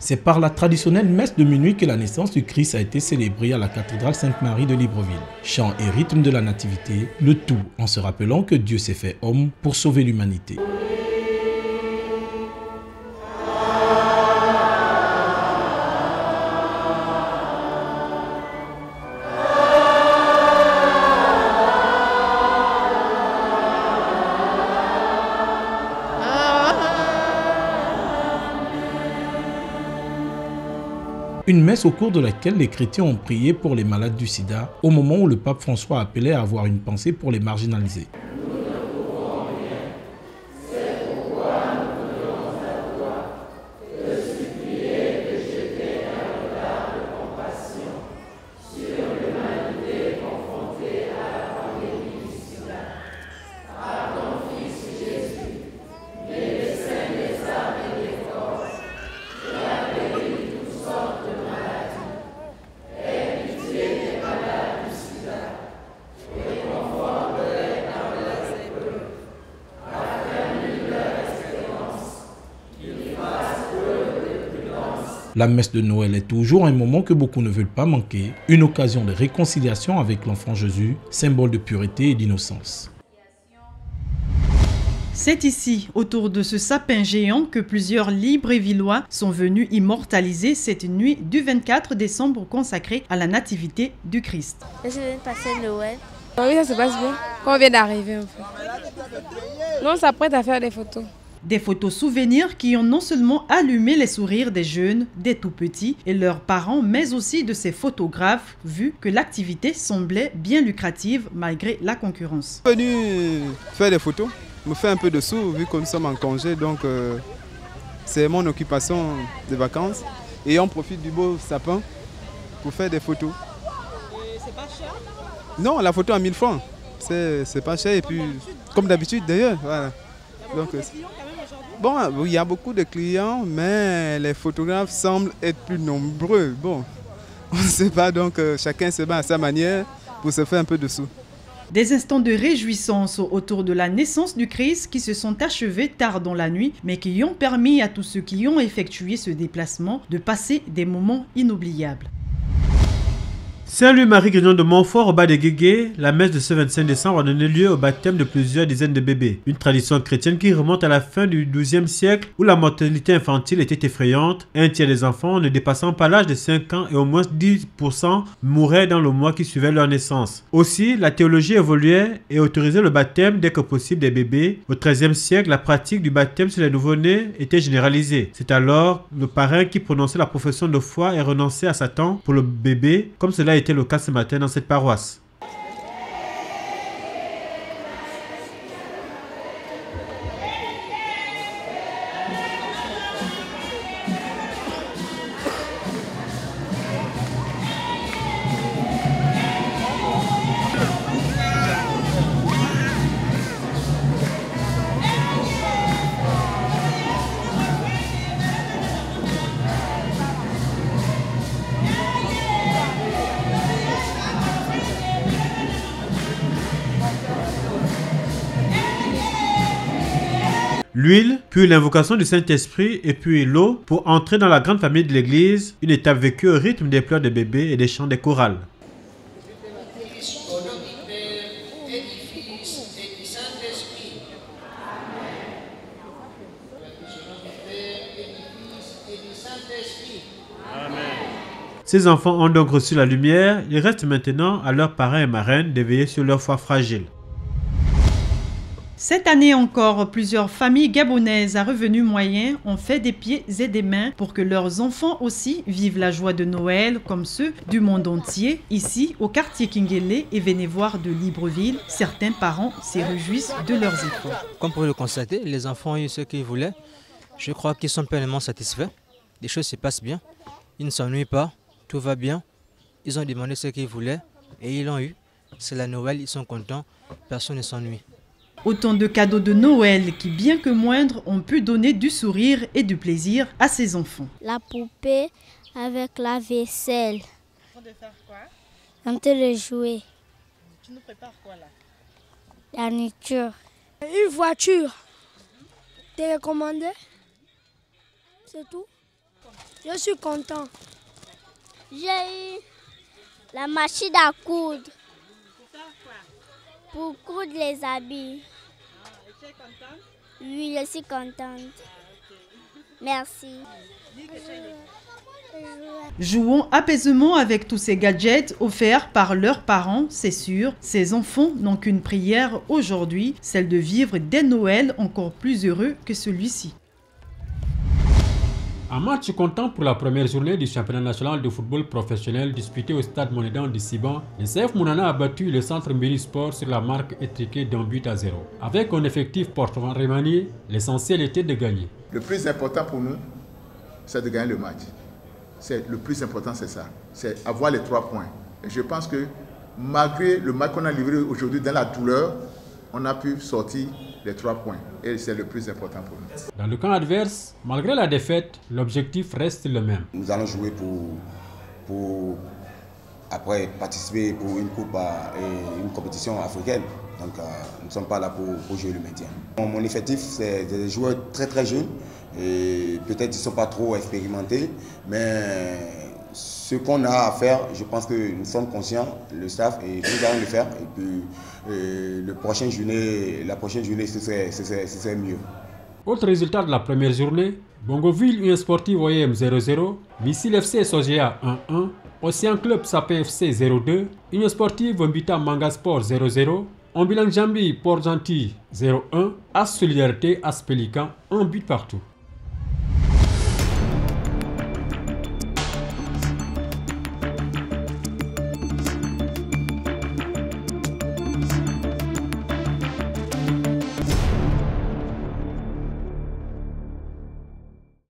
C'est par la traditionnelle messe de minuit que la naissance du Christ a été célébrée à la cathédrale Sainte-Marie de Libreville. Chant et rythme de la nativité, le tout en se rappelant que Dieu s'est fait homme pour sauver l'humanité. Une messe au cours de laquelle les chrétiens ont prié pour les malades du sida, au moment où le pape François appelait à avoir une pensée pour les marginalisés. La messe de Noël est toujours un moment que beaucoup ne veulent pas manquer, une occasion de réconciliation avec l'enfant Jésus, symbole de pureté et d'innocence. C'est ici, autour de ce sapin géant, que plusieurs Librévillois sont venus immortaliser cette nuit du 24 décembre consacrée à la nativité du Christ. Je viens de passer Noël. Oui, ça se passe bien. Quand on vient d'arriver, en fait. Non, on s'apprête à faire des photos. Des photos souvenirs qui ont non seulement allumé les sourires des jeunes, des tout-petits et leurs parents, mais aussi de ces photographes, vu que l'activité semblait bien lucrative malgré la concurrence. Je suis venu faire des photos, me faire un peu de sous, vu que nous sommes en congé, donc c'est mon occupation de vacances. Et on profite du beau sapin pour faire des photos. Et c'est pas cher? Non, la photo à 1000 francs, c'est pas cher, et puis comme d'habitude d'ailleurs, voilà. Donc, bon, il y a beaucoup de clients, mais les photographes semblent être plus nombreux. Bon, on ne sait pas, donc chacun se bat à sa manière pour se faire un peu de sous. Des instants de réjouissance autour de la naissance du Christ qui se sont achevés tard dans la nuit, mais qui ont permis à tous ceux qui ont effectué ce déplacement de passer des moments inoubliables. Saint-Louis-Marie Grignon de Montfort au bas des Guégués, la messe de ce 25 décembre a donné lieu au baptême de plusieurs dizaines de bébés. Une tradition chrétienne qui remonte à la fin du XIIe siècle où la mortalité infantile était effrayante. Un tiers des enfants ne dépassant pas l'âge de 5 ans et au moins 10% mouraient dans le mois qui suivait leur naissance. Aussi, la théologie évoluait et autorisait le baptême dès que possible des bébés. Au XIIIe siècle, la pratique du baptême sur les nouveau-nés était généralisée. C'est alors le parrain qui prononçait la profession de foi et renonçait à Satan pour le bébé, comme cela était le cas ce matin dans cette paroisse. L'huile, puis l'invocation du Saint-Esprit et puis l'eau pour entrer dans la grande famille de l'Église, une étape vécue au rythme des pleurs des bébés et des chants des chorales. Ces enfants ont donc reçu la lumière, il reste maintenant à leurs parrains et marraines d'éveiller sur leur foi fragile. Cette année encore, plusieurs familles gabonaises à revenus moyens ont fait des pieds et des mains pour que leurs enfants aussi vivent la joie de Noël comme ceux du monde entier. Ici, au quartier Kingélé et Vénévoire de Libreville, certains parents se réjouissent de leurs efforts. Comme pour le constater, les enfants ont eu ce qu'ils voulaient. Je crois qu'ils sont pleinement satisfaits. Les choses se passent bien. Ils ne s'ennuient pas. Tout va bien. Ils ont demandé ce qu'ils voulaient et ils l'ont eu. C'est la Noël, ils sont contents. Personne ne s'ennuie. Autant de cadeaux de Noël qui, bien que moindres, ont pu donner du sourire et du plaisir à ces enfants. La poupée avec la vaisselle. On de faire quoi? On te le jouer. Tu nous prépares quoi là? La nourriture. Une voiture télécommandée. C'est tout. Je suis content. J'ai eu la machine à coudre. Pour coudre les habits. Tu es contente? Oui, je suis contente. Merci. Jouons apaisement avec tous ces gadgets offerts par leurs parents, c'est sûr. Ces enfants n'ont qu'une prière aujourd'hui, celle de vivre des Noëls encore plus heureux que celui-ci. Un match comptant pour la première journée du championnat national de football professionnel disputé au stade Monédan de Siban, le CF Mounana a battu le centre Mbiri Sport sur la marque étriquée d'un but à 0. Avec un effectif portant remanié, l'essentiel était de gagner. Le plus important pour nous, c'est de gagner le match. Le plus important, c'est ça. C'est avoir les 3 points. Et je pense que malgré le match qu'on a livré aujourd'hui dans la douleur, on a pu sortir les 3 points. Et c'est le plus important pour nous. Dans le camp adverse, malgré la défaite, l'objectif reste le même. Nous allons jouer pour après participer pour une coupe et une compétition africaine. Donc nous ne sommes pas là pour jouer le maintien. Mon effectif, c'est des joueurs très très jeunes. Et peut-être ils ne sont pas trop expérimentés, mais ce qu'on a à faire, je pense que nous sommes conscients, le staff, et nous allons le faire. Et puis la prochaine journée, ce serait mieux. Autre résultat de la première journée, Bongoville Union Sportive OM 0-0, Missile FC Sogea 1-1, Océan Club Sapé FC 0-2, Union Sportive Mbita Manga Sport 0-0, Ambulang Jambi Port Gentil 0-1, As Solidarité As Pélican 1 but partout.